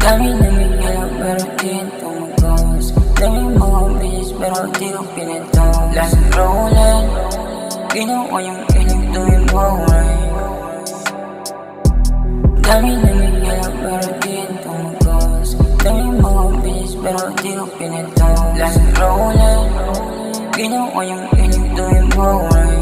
Dami naming hirap pero di ito mag-goals. Daming mga bilis pero di ko pinito. Last rolling, ginawa yung ilig tuwing maway. Dami naming hirap pero di ito mag-goals. Daming mga bilis pero di ko pinito. Last rolling, ginawa yung ilig tuwing maway.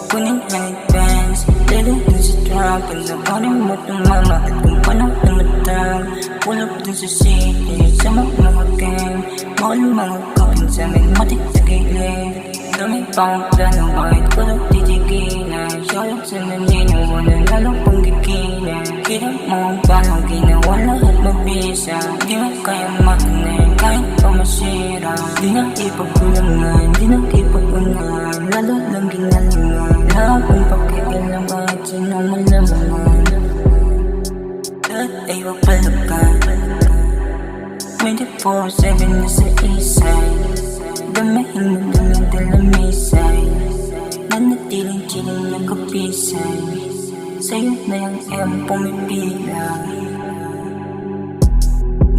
Kunin honey bands, lalo dun sa trap. Paglabanin mo itong mama at kung paano tumatang. Pull up dun sa city, sa mga gang. Mahal mga kapin sa amin, matik sa gilid. Dami pa ang plano, bakit ko lang titigilan. Shoutout sa nanino, wala lalong pang gigilan. Hirap mo ang paano, ginawa lahat mabisa. Di mo kaya makunin, kahit pa masira. Di na ipagkulangan, di na ipagunan. Lalo lang ginalangan, wala akong pakialam kahit sino malaman. Lahat ay papalakan, 24/7 na sa isay. Damahin mo lang ang dalamisay, nanatiling chilling nagkapisay. Sa'yo na yung M pumipilang.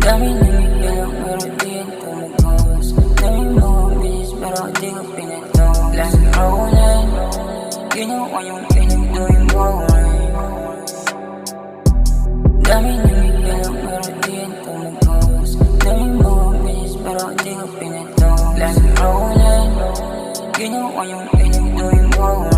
Dami naming hirap pero di ito mag-goals. Daming mga bilis pero di ko pinito. Last rolling, ginawa yung ilig tuwing maway. Dami naming hirap pero di ito mag-goals. Daming mga bilis pero di ko pinito. Last rolling, ginawa yung ilig tuwing maway.